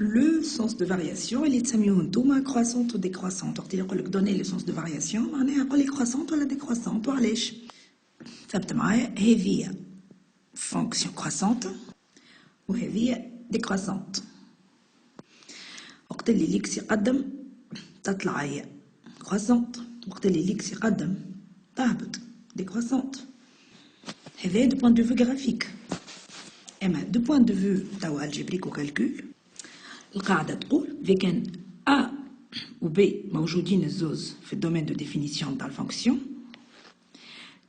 Le sens de variation اللي تسميوه نتوما croissante ou décroissante. وقت اللي يقول لك donner le sens de variation معناها يقول لك croissante ولا décroissante. وعلاش؟ ثبت معايا، هذه هي fonction croissante وهذه هي décroissante. وقت اللي ليكس يقدم تطلع هي croissante، وقت اللي ليكس يقدم تهبط décroissante. هذا دو بوان دو فيو غرافيك. اما دو بوان دو فيو تاع الجبريك وكالكول، القاعدة تقول في كان A و B موجودين الزوز في الدومين دو ديفينيسيون تاع الفونكسيون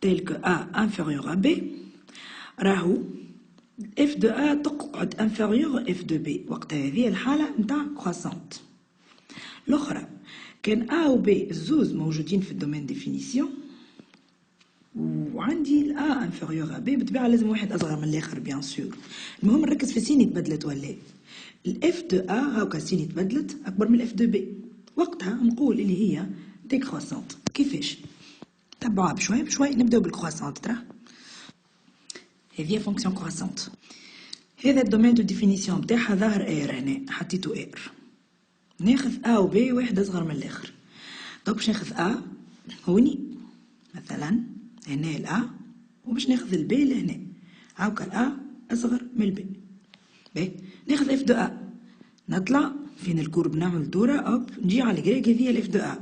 تيل كو A inférieur à B، راهو f de A تقعد inférieur f de B. وقت هذه الحالة نتاع croissante. الأخرى كان A و B الزوز موجودين في الدومين ديفينيسيون وعندي ال A inférieur à B، بالطبيعة لازم واحد أصغر من الآخر بيان سور. المهم نركز في سين تبدلت ولا الاف دو ا هاكا سين تبدلت اكبر من الاف دو بي، وقتها نقول اللي هي ديكروسونت. كيفاش؟ تبعوها بشوي بشوي. نبداو بالكروسونت. ترى هذه فونكسيون كروسونت، هذا الدومين دو ديفينيسيون بتاعها ظاهر اير، هنا حطيتو اير. ناخذ ا و بي واحد اصغر من الاخر، دونك باش ناخذ ا هوني مثلا هنا الأ، وباش ناخذ البي لهنا هاكا الأ أصغر من البي. باهي ناخذ اف دو أ، نطلع فين الكورب نعمل دورة أوب نجي على الكريك، هذه الاف دو أ.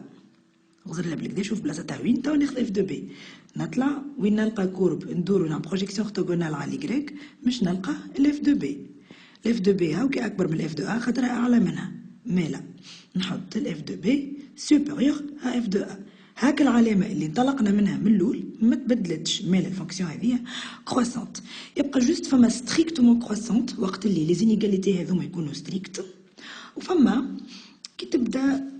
غزر لها بالكدا شوف بلاصتها وين. تو ناخذ اف دو بي، نطلع وين نلقى كورب ندورو نعمل بروجيكسيون اورتوغونال على الكريك باش نلقى الاف دو بي. الاف دو بي هاكا أكبر من الاف دو أ خاطرها أعلى منها، مالا نحط الاف دو بي سوبيريور ا اف دو أ. هاك العلامة اللي انطلقنا منها من الأول ما تبدلتش، مال الفونكسيون هذه كروسونت. يبقى جوست فما ستريكتومون كروسونت وقت اللي لي زينيغاليتي هذوما يكونوا ستريكت، وفما كي تبدا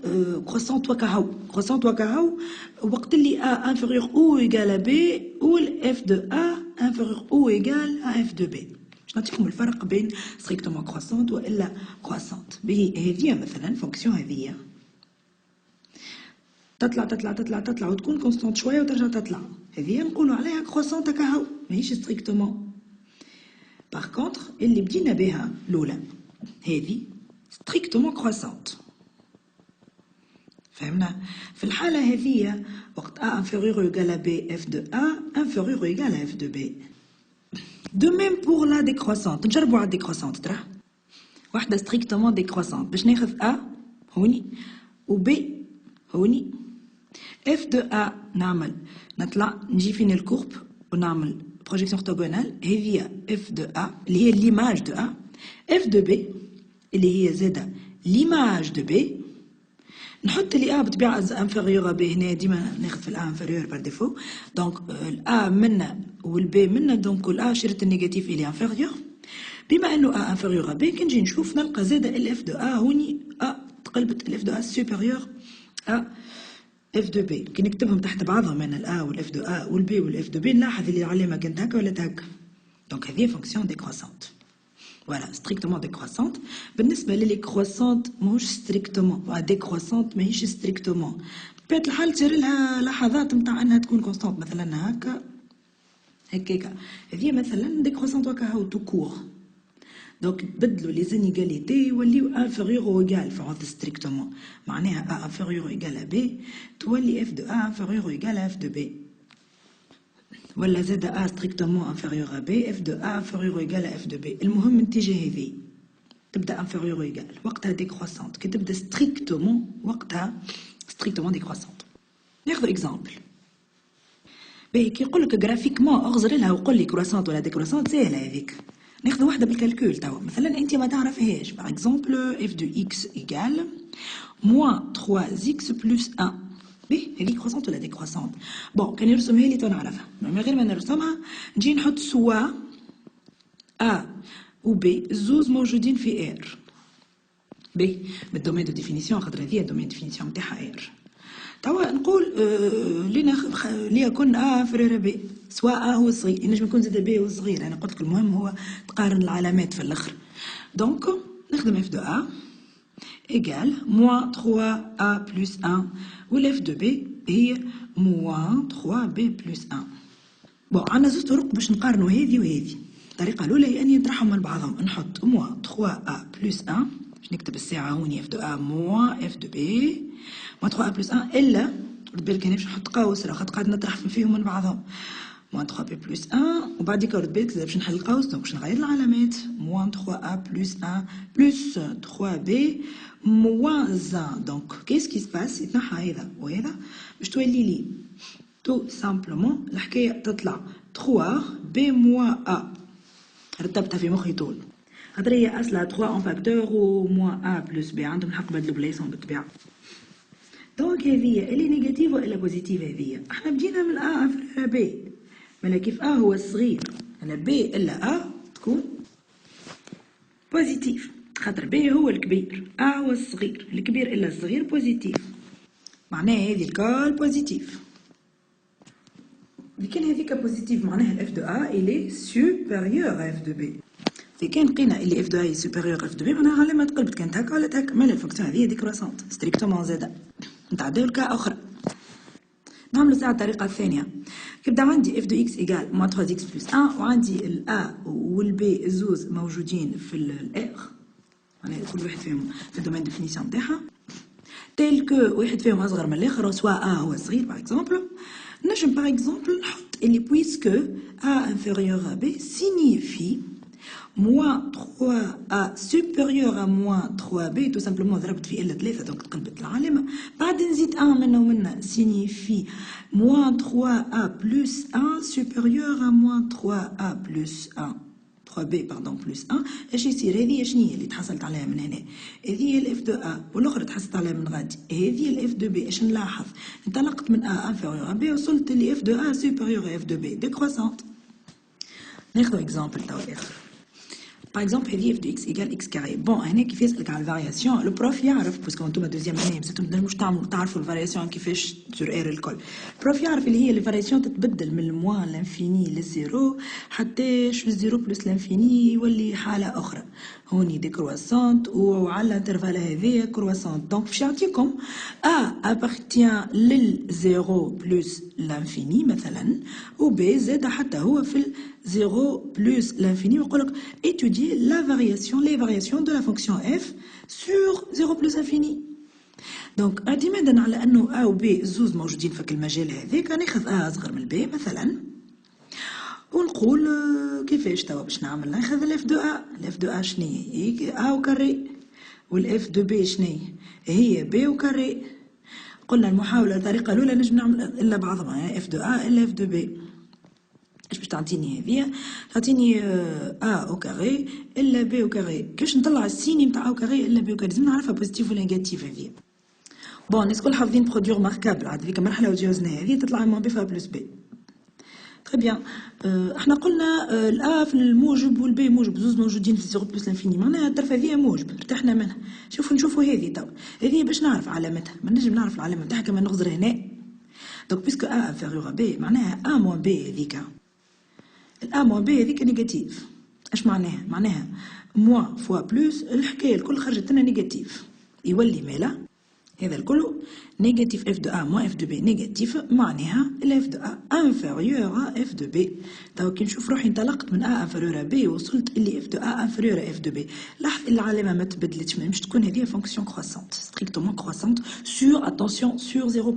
كروسونت وكهو. كروسونت وكهو وقت اللي ا انفيريور او ايغال بي و اف دو ا انفيريور او ايغال ا اف دو بي. باش نعطيكم الفرق بين ستريكتومون كروسونت والا كروسونت. هذه مثلا فونكسيون هذه تطلع تطلع تطلع تطلع وتكون كونستانت شويه وترجع تطلع، هذه نقولوا عليها كروسونت كهو، ماهيش ستريكتومون. باغ كونطخ اللي بدينا بها الاولى هذه ستريكتومون كروسونت. فهمنا؟ في الحاله هذه وقت ا انفيريور ايغال بي اف دو ا انفيريور ايغال اف دو بي. دو ميم بور لا ديكروسونت. نجربوا على الديكروسونت. ترى واحده ستريكتومون ديكروسونت باش ناخذ ا هوني و بي هوني، اف دو ا نعمل نطلع نجي فين الكورب ونعمل بروجيكسيون اورتوغونال، هذه اف دو ا اللي هي ليماج دو ا. اف دو بي اللي هي زاده ليماج دو بي. نحط لي ا بطبيعه انفيريور بي، هنا ديما ناخذ في الا انفيريور بار ديفو، دونك الا منا والبي منا، دونك الا شرط النيجاتيف الي انفيريور. بما انه ا انفيريور بي كي نجي نشوف نلقى زاده الاف دو ا هوني ا تقلبت الاف دو ا سوبيريور ا اف دو بي. كي نكتبهم تحت بعضهم انا الا والاف دو ا والبي والاف دو بي نلاحظ اللي العلامه كانت هكا ولا هكا. دونك هذه فونكسيون ديكروسونت. فوالا ستريكتومون ديكروسونت. بالنسبه للي كروسونت ماهوش ستريكتومون، ديكروسونت ماهيش ستريكتومون. بطبيعه الحال تصير لها لحظات نتاع انها تكون كونستانت، مثلا هكا هكاكا. هذه مثلا ديكروسونت وكهو تو كور. دونك بدلوا لي زينيغاليتي يوليو انفيريور او ايغال فعوض ستريكتومون، معناها ا انفيريور او ايغال بي تولي اف دو ا انفيريور او ايغال اف دو بي، ولا زاد ا ستريكتومون انفيريور بي اف دو ا انفيريور او ايغال اف دو بي. المهم النتيجه هذه تبدا انفيريور او ايغال وقتها ديكروسونت، كي تبدا ستريكتومون وقتها ستريكتومون ديكروسونت. ناخذ اكزامبل باهي. كي يقول لك جرافيكمون اغزر لها وقول لي كروسونت ولا ديكروسونت، سهله هذيك. ناخذ واحده بالكالكول توا، مثلا انت ما تعرفهاش. باغ اكزومبل اف دو اكس ايغال موان 3 اكس بلس 1. باهي هذه كروسونت ولا ديكروسونت؟ بون كان يرسمها لي تو نعرفها، من غير ما نرسمها نجي نحط سوا ا و بي الزوز موجودين في ار. باهي بالدومين دو ديفينيسيون خاطر هذه الدومين ديفينيسيون تاعها ار. توا نقول ليكن ا انفيريور بي، سواء ا هو صغير، ينجم يكون زاد بي هو صغير. انا قلت لك المهم هو تقارن العلامات في الاخر. دونك نخدم اف دو ا ايغال موان 3 ا بلس 1، والاف دو بي هي موان 3 بي بلس 1. بون عندنا زوج طرق باش نقارنوا هذه وهذه. الطريقه الاولى هي اني نطرحهم من بعضهم، نحط موان 3 ا بلس 1 باش نكتب الساعة هوني اف دو ا موان اف دو بي موان 3 ا بلس 1 الا رد بالك هنا باش نحط قوس راه خاطر قاعد نطرح فيهم من بعضهم موان 3 بي بلس 1 وبعديك رد بالك باش نحل القوس دونك باش نغير العلامات موان 3 ا بلس 1 بلس 3 بي موان 1 دونك كيس كي سباس يتنحى هذا وهذا باش تولي لي تو سامبلومون الحكايه تطلع 3 بي موان ا رتبتها في مخي طول خاطر هي اصلها 3 اون فاكتور و موان ا بلس بي عندهم الحق بدلوا بلايصهم بالطبيعه دونك هذه اللي نيجاتيف والا بوزيتيف هذه احنا بدينا من ا انفيريور بي مالا كيف ا هو الصغير انا بي الا ا تكون بوزيتيف خاطر بي هو الكبير ا هو الصغير الكبير الا الصغير بوزيتيف معناها هذه الكال بوزيتيف لكن هذيك بوزيتيف معناها الاف دو ا الي سوبيريور اف دو بي في كان لقينا اللي اف دو اي سوبيريور اف دو بي معناها علامه تقلبت كانت هكا ولا هكا مالا الفونكسيون هذه ديكروسونت ستريكتومون زاده نتعداو لكا اخرى نعملو ساعه الطريقه الثانيه كيبدا عندي اف دو اكس ايكال موان 3 اكس بلس 1 وعندي الا والبي زوز موجودين في الار معناها كل واحد فيهم في الدومين ديفينيسيون نتاعها تيل كو واحد فيهم اصغر من الاخر سوا ا هو صغير باغ اكزومبل نجم باغ اكزومبل نحط اللي بويسكو ا انفيريور ا بي سينيفي moins 3a supérieur à moins 3b tout simplement ضربت في إلا 3 دونك تقلبت العلامة بعد نزيد 1 منه ومنه signifie moins 3a plus 1 supérieur à moins 3a plus 1 3b pardon plus 1 اش يصير هذه شنو هي اللي تحصلت عليها من هنا هذه هي الاف دو ا والاخرى تحصلت عليها من غادي هذه الاف دو بي اش نلاحظ انطلقت من ا انفيريور ا بي وصلت لاف دو ا supérieur اف دو بي ديكروسونت ناخذ اكزامبل تاع اخر Par exemple, هذه f de x égale x carré. Bon, هنا كيف يسألك على الفارياسيون البروف يعرف باسكو انتوما دوزيام اني بزاف مش تعرفوا الفارياسيون كيفاش سور اير الكل. البروف يعرف اللي هي الفارياسيون تتبدل من الموان لانفيني للزيرو حتى شو الزيرو بلس لانفيني يولي حالة أخرى. هوني دي كرواسونت وعلى الانترفال هذايا كرواسونت. دونك باش يعطيكم A appartient للزيرو بلس لانفيني مثلا و B زاد حتى هو في الزيرو بلس لانفيني ويقول لك étudier la variation, les variations de la fonction f sur 0 plus infini. دونك اعتمادا على انه A و B زوز موجودين في المجال هذاك ناخذ A اصغر من B مثلا ونقول كيفاش توا باش نعمل ناخذ الاف دو ا الاف دو ا شنو هي ا وكاري والاف دو بي شنو هي بي وكاري قلنا المحاوله الطريقه الاولى نجم نعمل الا بعضها اف دو ا الا اف دو بي اش باش تعطيني هذه تعطيني ا او كاري الا بي او كاري كيفاش نطلع السيني نتاع او كاري الا بي او كاري لازم نعرفها بوزيتيف ولا نيجاتيف هذه بون الناس الكل حافظين برودوير ماركابل عاد هذيك مرحله وتجاوزناها هذه تطلع موان بي فا بلس بي تري بيان احنا قلنا الا في الموجب والبي موجب زوز موجودين في زيرو بلس لانفيني معناها الطرف هذه موجب ارتحنا منها نشوفوا هذه تو هذه باش نعرف علامتها ما نجم نعرف العلامه نتاعها كما نغزر هنا دونك بيسكو ا انفيريور بي معناها ا موان بي هذيك الأ موان بي هذيك نيجاتيف اش معناها موان فوا بلوس الحكايه الكل خرجت لنا نيجاتيف يولي مالا هذا الكل نيجاتيف اف دو ا موان اف دو بي نيجاتيف معناها الاف دو ا انفيريور اف دو بي تو كي نشوف روحي انطلقت من ا انفيريور بي وصلت اللي اف دو ا انفيريور اف دو بي لاحظ العلامه ما تبدلتش مش تكون هذه فونكسيون كروسونت ستريكتومون كروسونت سور اتونسيون سور 0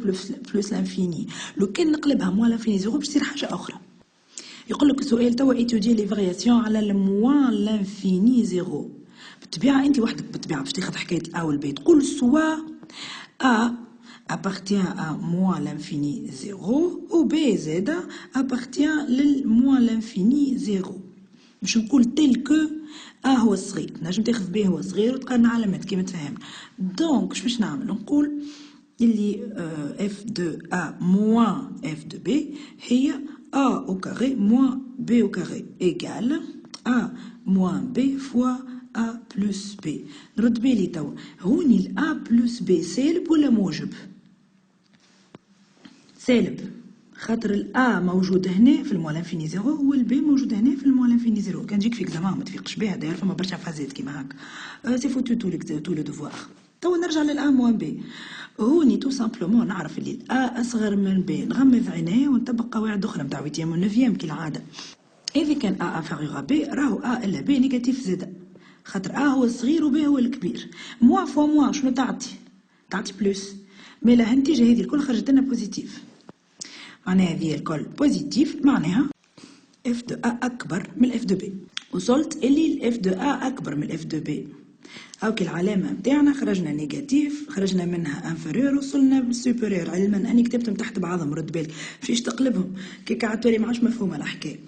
بلس لانفيني لو كان نقلبها موان لانفيني 0 باش تصير حاجه اخرى يقول لك السؤال توا ايتودي لي فارياسيون على الموان لانفيني زيرو بالطبيعه انت وحدك بالطبيعه باش تاخذ حكايه الا والبي تقول سوا ا appartient à moins l'infini 0 و b زاده appartient للموان l'infini 0 باش نقول تيل كو ا هو الصغير نجم تاخذ b هو صغير وتقارن علامات كيما تفهم دونك باش نعمل نقول اللي f de a moins f de b هي a au carré moins b au carré égale a moins b fois a plus b نرد بالي توا هوني ال a plus b سالب ولا موجب سالب خاطر ال a موجود هنا في الموان لانفيني زيرو وال b موجود هنا في الموان لانفيني زيرو كان تجيك في اكزامان ما تفيقش بها داير فما برشا فازات كيما هكا سي فوتو تو لو دوفوار توا نرجع لل a moins b هوني تو سامبلومون نعرف اللي ال a اصغر من b نغمض عينيه ونطبق قواعد اخرى نتاع 8 و 9 كالعاده إذا كان A inférieur à B راهو A إلا B نيجاتيف زادا خاطر هو الصغير وب هو الكبير. موا فوا موا شنو تعطي بلوس، مي لا النتيجة هذه الكل خرجت لنا بوزيتيف. معناها هذه الكل بوزيتيف، معناها اف دو ا اكبر من الاف دو بي. وصلت اللي الاف دو ا اكبر من الاف دو بي. هاوك العلامة متاعنا خرجنا نيجاتيف، خرجنا منها انفيريور، وصلنا بالسوبيريور. علما اني كتبتهم تحت بعضهم، رد بالك مشيش تقلبهم كي كعتولي ما عادش مفهومه الحكايه.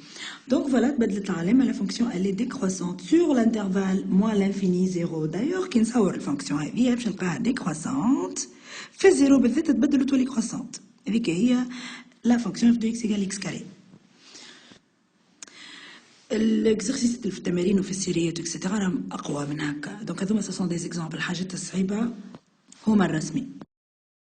دونك فوالا تبدلت العلامه. لا فونكسيون الي ديكروسونت سور لانترفال موان لانفيني زيرو. دايوغ كي نصور الفونكسيون هذه باش نلقاها ديكروسونت في الزيرو بالذات تبدل وتولي كروسونت. هذيك هي لا فونكسيون اف دو اكس ايكال اكس كاري. الاكزرسيس في التمارين وفي السيريات اكسيتيرا راهم اقوى من هكا. دونك هذوما سو سون دي زيكزامبل. الحاجات الصعيبه هما الرسمي.